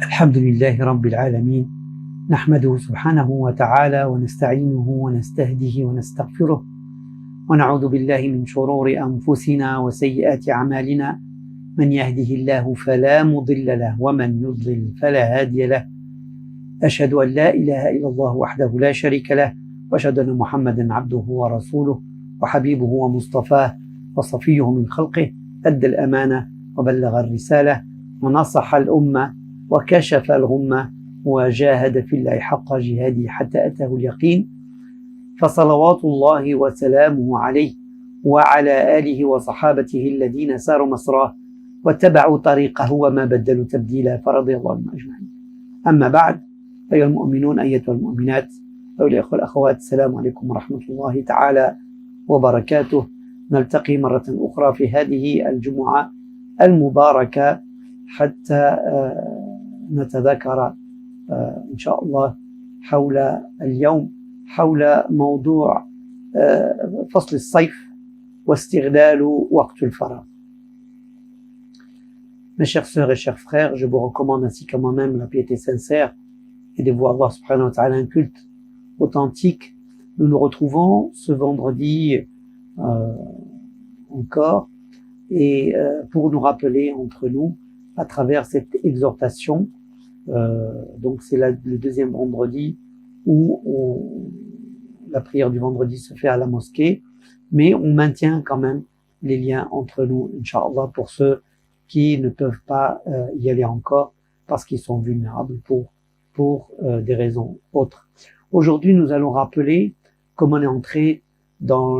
الحمد لله رب العالمين نحمده سبحانه وتعالى ونستعينه ونستهديه ونستغفره ونعوذ بالله من شرور أنفسنا وسيئات أعمالنا من يهده الله فلا مضل له ومن يضلل فلا هادي له أشهد أن لا إله إلا الله وحده لا شريك له وأشهد أن محمدا عبده ورسوله وحبيبه ومصطفاه وصفيه من خلقه أدى الأمانة وبلغ الرسالة ونصح الأمة وكشف الغمة وجاهد في الله حق جهاده حتى أتاه اليقين فصلوات الله وسلامه عليه وعلى آله وصحابته الذين ساروا مسراه واتبعوا طريقه وما بدلوا تبديلا فرضي الله عنهم أجمعين. أما بعد، أيها المؤمنون أيتها المؤمنات أيها الأخوة والأخوات، السلام عليكم ورحمة الله تعالى وبركاته. نلتقي مرة أخرى في هذه الجمعة المباركة حتى نتذاكر إن شاء الله حول موضوع فصل الصيف واستغلال وقت الفراغ. Mes chères sœurs et chers frères, je vous recommande ainsi qu'à moi-même la piété sincère et de voir Allah subhanahu wa ta'ala un culte authentique. Nous nous retrouvons ce vendredi encore et pour nous rappeler entre nous à travers cette exhortation. Donc c'est le deuxième vendredi où la prière du vendredi se fait à la mosquée, mais on maintient quand même les liens entre nous, Inch'Allah, pour ceux qui ne peuvent pas y aller encore parce qu'ils sont vulnérables pour des raisons autres. Aujourd'hui, nous allons rappeler comme on est entré dans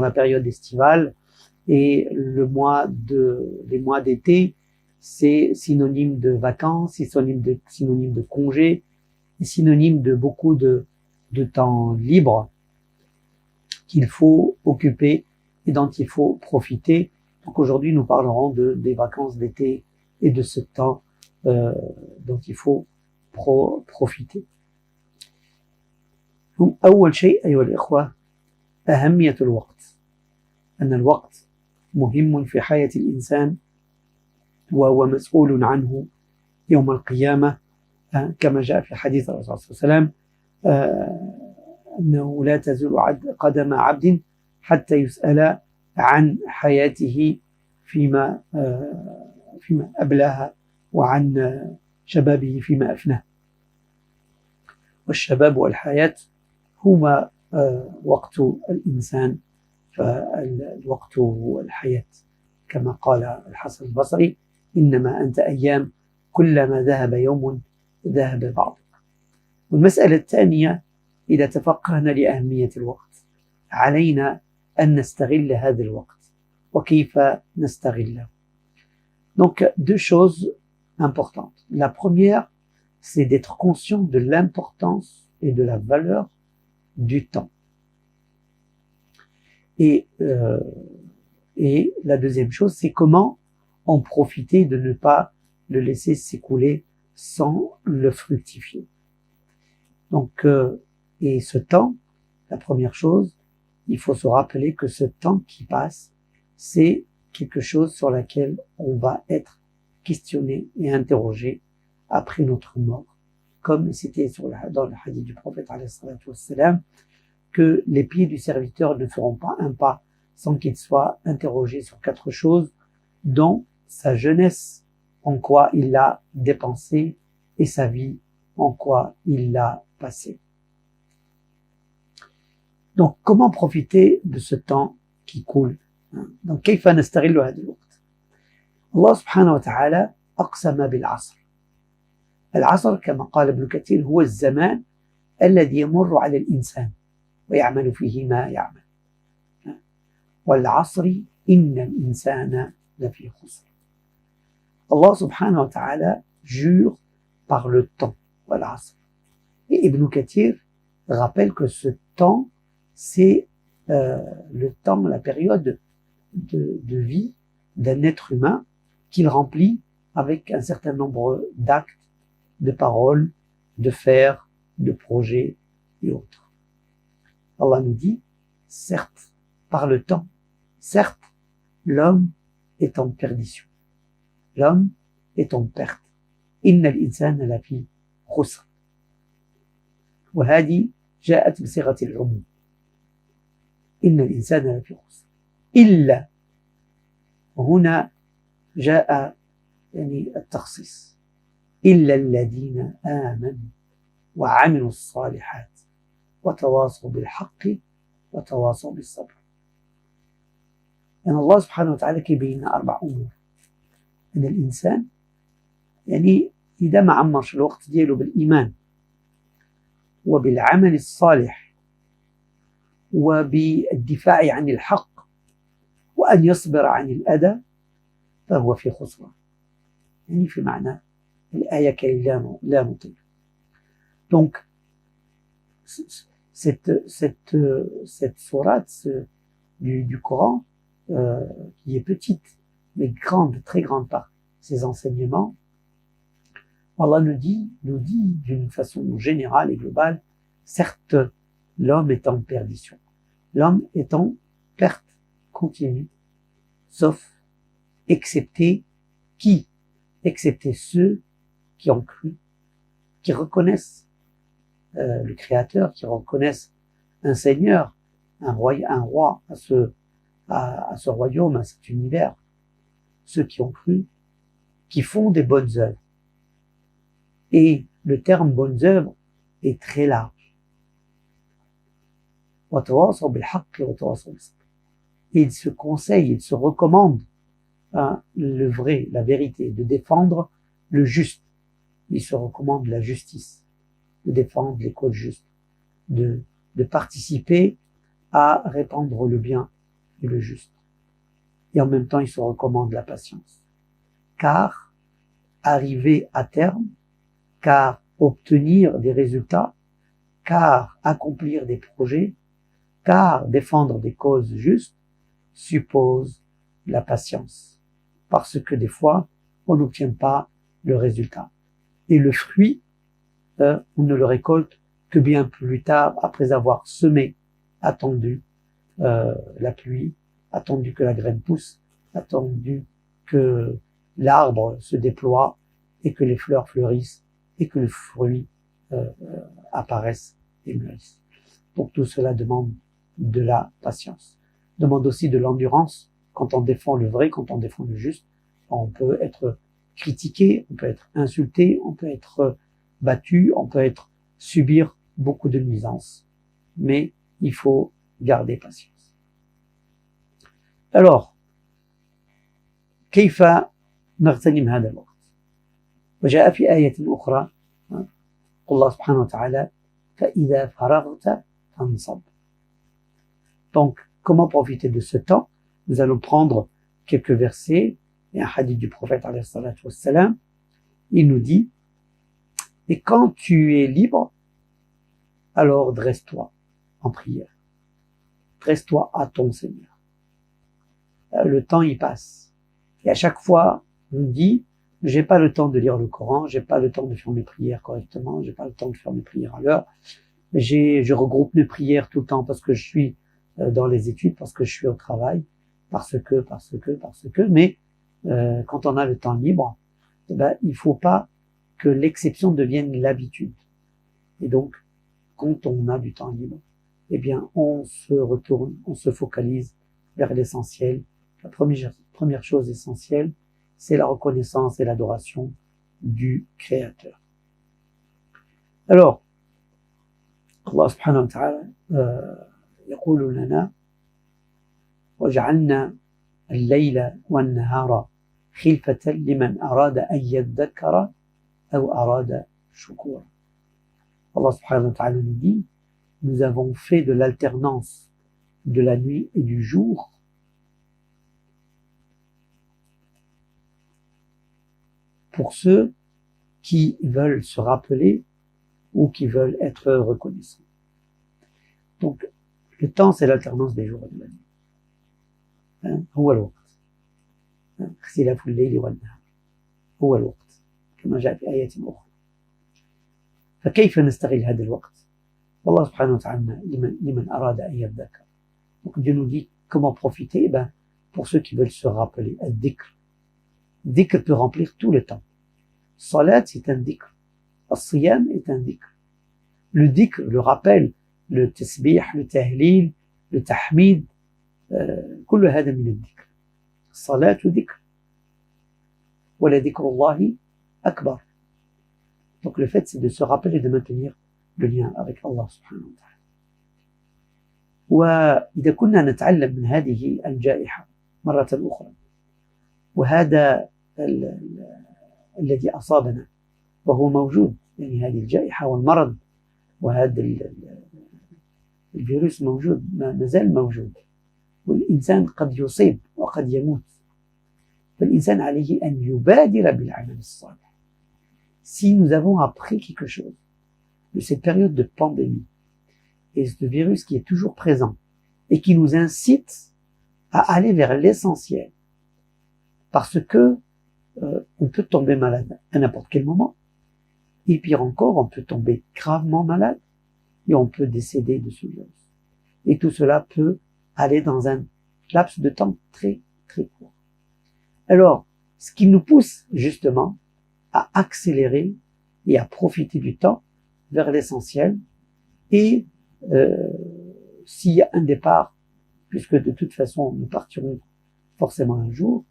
la période estivale, et les mois d'été, c'est synonyme de vacances, c'est synonyme de congés, et synonyme de beaucoup de temps libre qu'il faut occuper et dont il faut profiter. Donc aujourd'hui, nous parlerons des vacances d'été et de ce temps dont il faut profiter. Donc, أول شيء أيها الإخوة أهمية الوقت. أن الوقت مهم في حياة الإنسان وهو مسؤول عنه يوم القيامة كما جاء في حديث الرسول صلى الله عليه وسلم أنه لا تزول قدم عبد حتى يسأل عن حياته فيما أبلاها وعن شبابه فيما أفناه. والشباب والحياة هما وقت الإنسان، فالوقت هو الحياة كما قال الحسن البصري: إنما أنت أيام كلما ذهب يوم ذهب بعضك. والمسألة الثانية، إذا تفقهنا لأهمية الوقت علينا أن نستغل هذا الوقت. وكيف نستغله؟ Donc deux choses importantes. La première, c'est d'être conscient de l'importance et de la valeur du temps. Et la deuxième chose, c'est comment en profiter, de ne pas le laisser s'écouler sans le fructifier. Donc, et ce temps, la première chose, il faut se rappeler que ce temps qui passe, c'est quelque chose sur laquelle on va être questionné et interrogé après notre mort, comme c'était dans le hadith du prophète alayhi salatu wassalam, que les pieds du serviteur ne feront pas un pas sans qu'il soit interrogé sur 4 choses, dont sa jeunesse, en quoi il l'a dépensée, et sa vie, en quoi il l'a passée. Donc, comment profiter de ce temps qui coule? Donc, كيف نستغل هذا الوقت؟ الله سبحانه وتعالى أقسم بالعصر. العصر كما قال ابن كثير هو الزمان الذي يمر على الإنسان ويعمل فيه ما يعمل. والعصر إن الإنسان لفي خسر. Allah subhanahu wa ta'ala jure par le temps, والعصر. Et Ibn Kathir rappelle que ce temps, c'est le temps, la période de vie d'un être humain qu'il remplit avec un certain nombre d'actes, de paroles, de faire, de projets et autres. Allah nous dit, certes, par le temps, certes, l'homme est en perdition. L'homme est en perte. إن الإنسان لفي خسر. وهذه جاءت بصيغة العموم. إن الإنسان لفي خسر إلا، وهنا جاء يعني التخصيص، إلا الذين آمنوا وعملوا الصالحات وتواصوا بالحق وتواصوا بالصبر. يعني الله سبحانه وتعالى كيبين لنا 4 أمور. أن الإنسان يعني إذا ما عمرش الوقت ديالو بالإيمان وبالعمل الصالح وبالدفاع عن الحق وأن يصبر عن الأذى فهو في خسران. يعني في معنى الآية كي لا نطيل. Donc, cette sourate du Coran, qui est petite, mais grande, très grande par ses enseignements, Allah nous dit d'une façon générale et globale, certes, l'homme est en perdition, l'homme est en perte continue, sauf, excepté qui? Excepté ceux qui ont cru, qui reconnaissent le Créateur, qui reconnaissent un Seigneur, un roi à ce royaume, à cet univers, ceux qui ont cru, qui font des bonnes œuvres. Et le terme bonnes œuvres est très large. Et il se conseille, il se recommande le vrai, la vérité, de défendre le juste. Il se recommande la justice, de défendre les causes justes, de participer à répandre le bien et le juste. Et en même temps, il se recommande la patience. Car arriver à terme, car obtenir des résultats, car accomplir des projets, car défendre des causes justes, suppose la patience. Parce que des fois, on n'obtient pas le résultat. Et le fruit, on ne le récolte que bien plus tard, après avoir semé, attendu la pluie, attendu que la graine pousse, attendu que l'arbre se déploie et que les fleurs fleurissent et que les fruits apparaissent et mûrissent. Donc tout cela demande de la patience, demande aussi de l'endurance. Quand on défend le vrai, quand on défend le juste, on peut être critiqué, on peut être insulté, on peut être battu, on peut subir beaucoup de nuisances, mais il faut garder patience. Alors, كيف نغتنم هذا الوقت؟ وجاء في آية أخرى قل الله سبحانه وتعالى فإذا فرغت فانصب. Donc, comment profiter de ce temps? Nous allons prendre quelques versets et un hadith du prophète alayhi salatu wassalam. Il nous dit: et quand tu es libre, alors dresse-toi en prière. Dresse-toi à ton Seigneur. Le temps y passe. Et à chaque fois, on dit, j'ai pas le temps de lire le Coran, j'ai pas le temps de faire mes prières correctement, j'ai pas le temps de faire mes prières à l'heure. Je regroupe mes prières tout le temps parce que je suis dans les études, parce que je suis au travail, parce que. Mais quand on a le temps libre, il faut pas que l'exception devienne l'habitude. Et donc, quand on a du temps libre, on se retourne, on se focalise vers l'essentiel. La première chose essentielle, c'est la reconnaissance et l'adoration du Créateur. Alors, Allah subhanahu wa ta'ala يقول لنا وجعلنا الليل والنهار خلفة لمن أراد أن يذكر أو أراد شكورا. Allah subhanahu wa ta'ala nous dit, nous avons fait de l'alternance de la nuit et du jour pour ceux qui veulent se rappeler ou qui veulent être reconnaissants. Donc, le temps, c'est l'alternance des jours et de la nuit. هو الوقت. اختلاف الليل والنهار. هو الوقت. كما جاء في آية أخرى. فكيف نستغل هذا الوقت؟ والله سبحانه وتعالى لمن أراد أن يذكر. Donc Dieu nous dit comment profiter? Pour ceux qui veulent se rappeler. الذكر. الذكر peut remplir tout le temps. Salat, c'est un dhikr. As-siyam est un dhikr. Le dhikr, le rappel, le tasbih, le tahlil, le tahmid, كل هذا من الذكر. الصلاة ذكر. ولذكر الله أكبر. Donc le fait, c'est de se rappeler de maintenir le lien avec Allah subhanahu wa ta'ala. وإذا كنا نتعلم من هذه الجائحة مرة أخرى، وهذا الذي أصابنا وهو موجود، يعني هذه الجائحة والمرض وهذا الفيروس موجود، ما زال موجود، والإنسان قد يصيب وقد يموت، فالإنسان عليه أن يبادر بالعمل الصالح. Si nous avons appris quelque chose de cette période de pandémie et ce virus qui est toujours présent et qui nous incite à aller vers l'essentiel, parce que on peut tomber malade à n'importe quel moment, et pire encore, on peut tomber gravement malade et on peut décéder de ce virus. Et tout cela peut aller dans un laps de temps très très court. Alors, ce qui nous pousse justement à accélérer et à profiter du temps vers l'essentiel, et s'il y a un départ, puisque de toute façon nous partirons forcément un jour,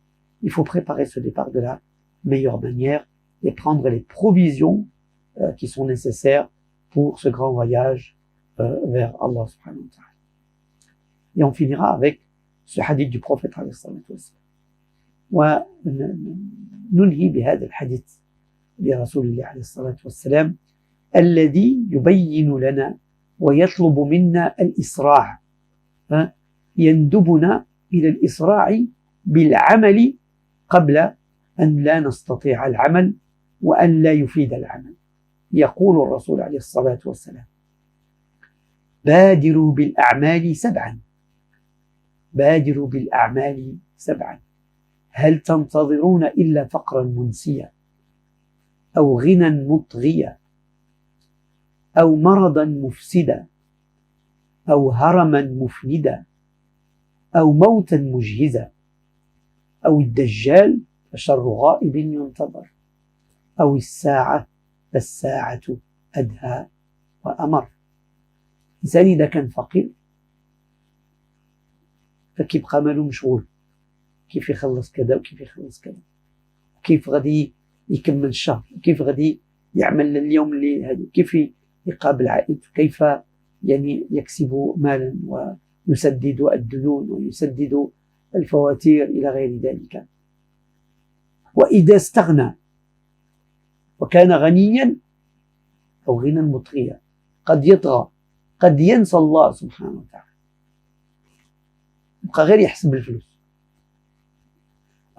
il faut préparer ce départ de la meilleure manière et prendre les provisions qui sont nécessaires pour ce grand voyage vers Allah subhanahu wa ta'ala. Et on finira avec ce hadith du prophète alayhi salatu wassalam. وننهي بهذا الحديث لرسول الله عليه الصلاة والسلام الذي يبين لنا ويطلب منا الإسراع، يندبنا إلى الإسراع بالعمل قبل أن لا نستطيع العمل وأن لا يفيد العمل. يقول الرسول عليه الصلاة والسلام: بادروا بالأعمال سبعا، بادروا بالأعمال سبعا، هل تنتظرون إلا فقرا منسيا أو غنى مطغيا أو مرضا مفسدا أو هرما مفندا أو موتا مجهزا أو الدجال فشر غائب ينتظر أو الساعة فالساعة أدهى وأمر. الإنسان إذا كان فقير فكيبقى ماله مشغول، كيف يخلص كذا وكيف يخلص كذا، كيف غادي يكمل الشهر، كيف غادي يعمل اليوم اللي هذا، كيف يقابل عائلته، كيف يعني يكسب مالا ويسدد الديون ويسدد الفواتير إلى غير ذلك. وإذا استغنى وكان غنيا أو غنى مطغيا، قد يطغى، قد ينسى الله سبحانه وتعالى، يبقى غير يحسب الفلوس.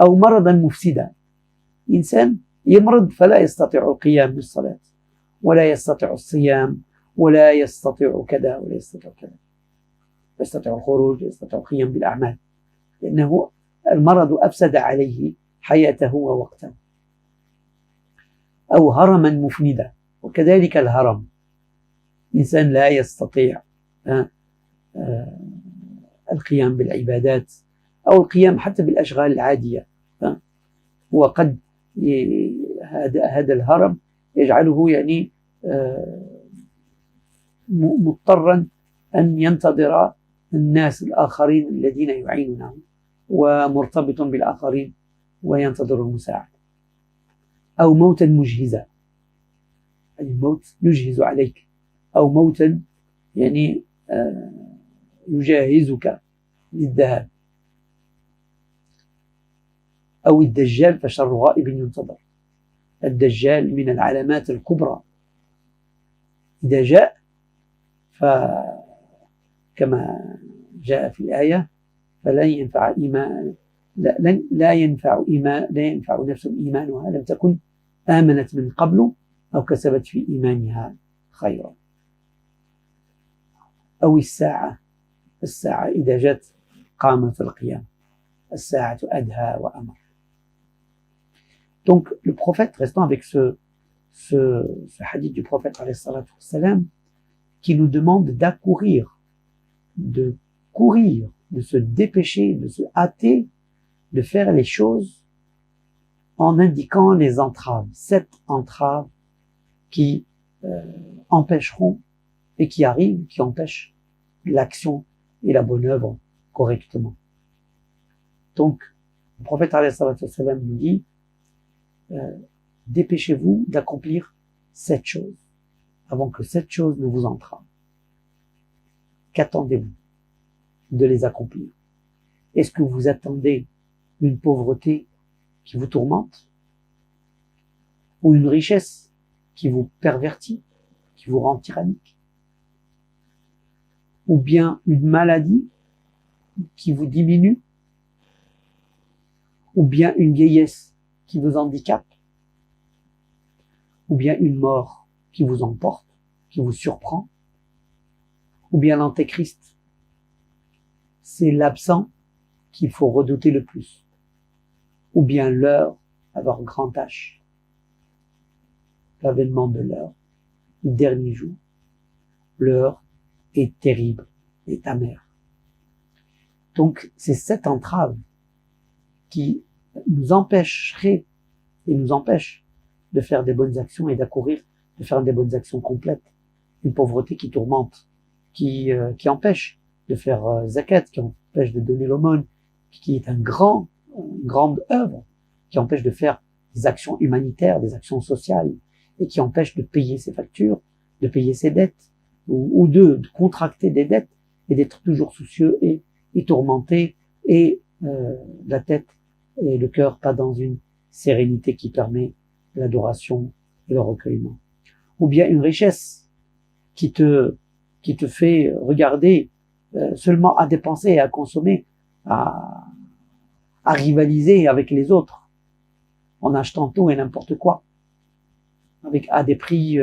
أو مرضا مفسدا، إنسان يمرض فلا يستطيع القيام بالصلاة ولا يستطيع الصيام ولا يستطيع كذا ولا يستطيع كذا، لا يستطيع الخروج، لا يستطيع القيام بالأعمال، لأنه المرض أفسد عليه حياته ووقته. أو هرما مفندا، وكذلك الهرم، إنسان لا يستطيع القيام بالعبادات أو القيام حتى بالأشغال العادية، وقد هذا الهرم يجعله يعني مضطرا أن ينتظر الناس الآخرين الذين يعينونه، ومرتبط بالآخرين وينتظر المساعدة. أو موتا مجهزا، الموت يجهز عليك، أو موتا يعني يجهزك للذهاب. أو الدجال فشر غائب ينتظر، الدجال من العلامات الكبرى، إذا جاء فكما جاء في الآية فلن ينفع إيمان، لا ينفع نفس إيمانها لم تكن آمنت من قبل أو كسبت في إيمانها خيرا. أو الساعة إذا جاءت قامت القيام، الساعة أدهى وأمر. Donc le prophète, restons avec ce hadith du prophète alayhi salatu wassalam, qui nous demande d'accourir, de courir, de se dépêcher, de se hâter, de faire les choses en indiquant les entraves, 7 entraves qui empêcheront et qui arrivent, qui empêchent l'action et la bonne œuvre correctement. Donc, le prophète ﷺ nous dit, dépêchez-vous d'accomplir 7 choses, avant que 7 choses ne vous entravent. Qu'attendez-vous de les accomplir? Est-ce que vous attendez une pauvreté qui vous tourmente? Ou une richesse qui vous pervertit, qui vous rend tyrannique? Ou bien une maladie qui vous diminue? Ou bien une vieillesse qui vous handicape? Ou bien une mort qui vous emporte, qui vous surprend? Ou bien l'antéchrist? C'est l'absent qu'il faut redouter le plus. Ou bien l'heure à leur grand H. L'avènement de l'heure, le dernier jour. L'heure est terrible, est amère. Donc, c'est cette entrave qui nous empêcherait et nous empêche de faire des bonnes actions et d'accourir, de faire des bonnes actions complètes. Une pauvreté qui tourmente, qui empêche de faire zakat, qui empêche de donner l'aumône, qui est une grande œuvre, qui empêche de faire des actions humanitaires, des actions sociales, et qui empêche de payer ses factures, de payer ses dettes, ou de contracter des dettes, et d'être toujours soucieux et tourmenté, et la tête et le cœur pas dans une sérénité qui permet l'adoration et le recueillement. Ou bien une richesse qui te fait regarder seulement à dépenser et à consommer, à rivaliser avec les autres, en achetant tout et n'importe quoi, à des prix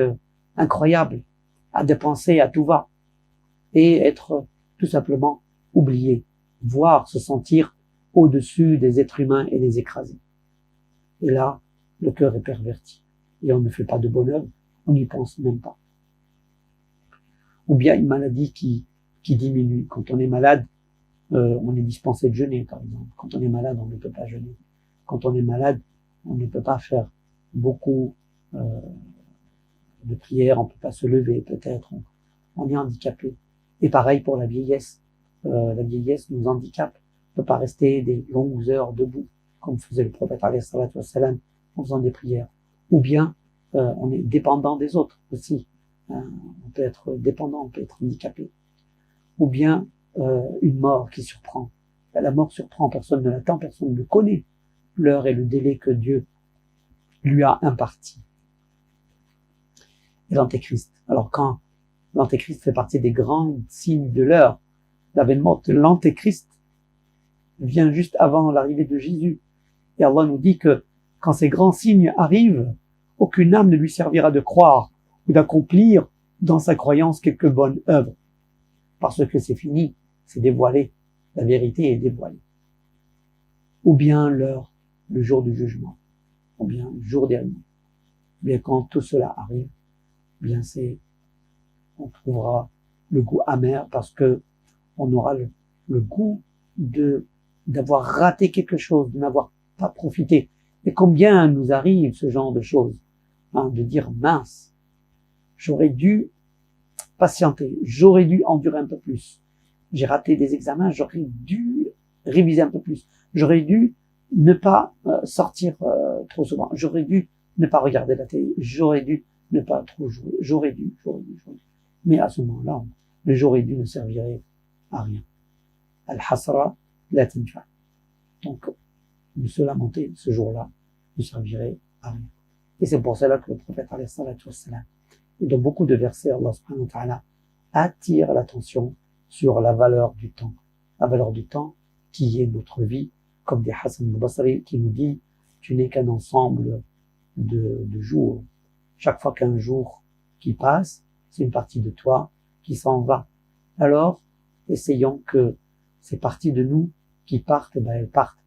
incroyables, à dépenser à tout va, et être tout simplement oublié, voire se sentir au-dessus des êtres humains et les écraser. Et là, le cœur est perverti, et on ne fait pas de bonne œuvre, on n'y pense même pas. Ou bien une maladie qui diminue. Quand on est malade, on est dispensé de jeûner, par exemple. Quand on est malade, on ne peut pas jeûner. Quand on est malade, on ne peut pas faire beaucoup de prières, on ne peut pas se lever, peut-être. On est handicapé. Et pareil pour la vieillesse. La vieillesse nous handicape. On ne peut pas rester des longues heures debout, comme faisait le prophète alayhi salatu wassalam, en faisant des prières. Ou bien, on est dépendant des autres aussi. On peut être dépendant, on peut être handicapé. Ou bien une mort qui surprend. La mort surprend, personne ne l'attend, personne ne connaît l'heure et le délai que Dieu lui a imparti. Et l'antéchrist. Alors quand l'antéchrist fait partie des grands signes de l'heure, l'avènement de l'antéchrist vient juste avant l'arrivée de Jésus. Et Allah nous dit que quand ces grands signes arrivent, aucune âme ne lui servira de croire ou d'accomplir dans sa croyance quelques bonnes œuvres. Parce que c'est fini, c'est dévoilé, la vérité est dévoilée. Ou bien l'heure, le jour du jugement, ou bien le jour dernier. Bien quand tout cela arrive, bien on trouvera le goût amer parce que on aura le goût d'avoir raté quelque chose, de n'avoir pas profité. Et combien nous arrive ce genre de choses, de dire mince, j'aurais dû patienter, j'aurais dû endurer un peu plus. J'ai raté des examens, j'aurais dû réviser un peu plus. J'aurais dû ne pas sortir trop souvent. J'aurais dû ne pas regarder la télé. J'aurais dû ne pas trop jouer. J'aurais dû. Mais à ce moment-là, le j'aurais dû ne servirait à rien. Al-hasra la tanfa. Donc, de se lamenter ce jour-là ne servirait à rien. Et c'est pour cela que le prophète alayhi salatu wassalam, et dans beaucoup de versets, Allah subhanahu wa ta'ala attire l'attention sur la valeur du temps. La valeur du temps qui est notre vie, comme dit Hassan al-Basri qui nous dit, tu n'es qu'un ensemble de jours. Chaque fois qu'un jour qui passe, c'est une partie de toi qui s'en va. Alors, essayons que ces parties de nous qui partent, elles partent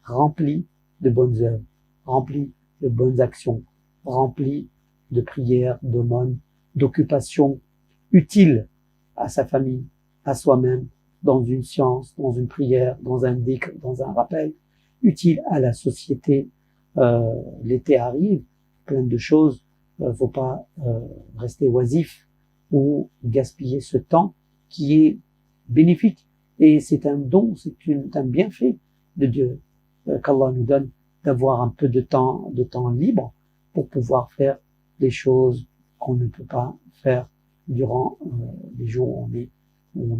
remplies de bonnes œuvres, remplies de bonnes actions, remplies de prières, d'aumônes, d'occupations utiles à sa famille, à soi-même, dans une science, dans une prière, dans un dhikr, dans un rappel, utile à la société, l'été arrive, plein de choses, faut pas rester oisif ou gaspiller ce temps qui est bénéfique. Et c'est un don, c'est un bienfait de Dieu qu'Allah nous donne d'avoir un peu de temps libre pour pouvoir faire des choses qu'on ne peut pas faire durant les jours où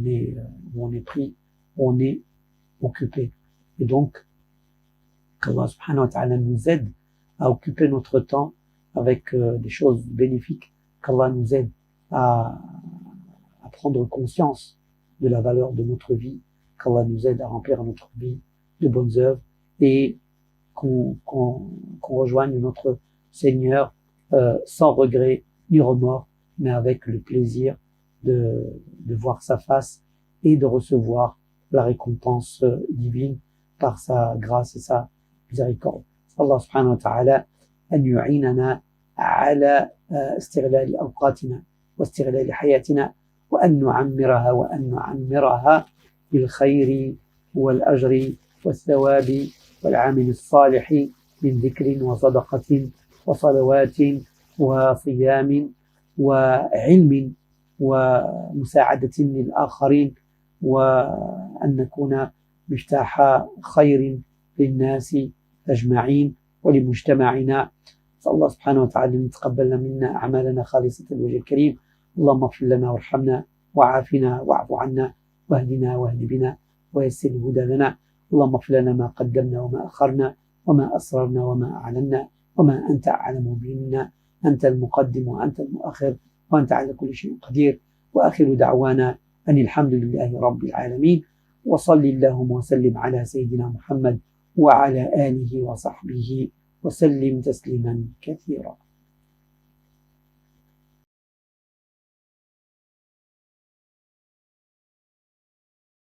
on est pris, où on est occupé. Et donc, qu'Allah subhanahu wa ta'ala nous aide à occuper notre temps avec des choses bénéfiques, qu'Allah nous aide à prendre conscience de la valeur de notre vie, qu'Allah nous aide à remplir notre vie de bonnes œuvres et qu'on rejoigne notre Seigneur sans regret ni remords, mais avec le plaisir de voir sa face et de recevoir la récompense divine par sa grâce et sa miséricorde. Allah subhanahu wa ta'ala أن يعيننا على استغلال أوقاتنا واستغلال حياتنا وأن نعمرها بالخير والأجر والثواب والعمل الصالح من ذكر وصدقة وصلوات وصيام وعلم ومساعدة للآخرين وأن نكون مفتاح خير للناس أجمعين ولمجتمعنا. فالله سبحانه وتعالى يتقبل منا أعمالنا خالصة الوجه الكريم. اللهم اغفر لنا وارحمنا وعافنا واعف عنا واهدنا واهد بنا ويسر الهدى لنا. اللهم اغفر لنا ما قدمنا وما أخرنا وما أسررنا وما أعلنا وما أنت أعلم به منا. أنت المقدم وأنت المؤخر وأنت على كل شيء قدير. وآخر دعوانا أن الحمد لله رب العالمين. وصل اللهم وسلم على سيدنا محمد وعلى آله وصحبه وسلم تسليما كثيرا.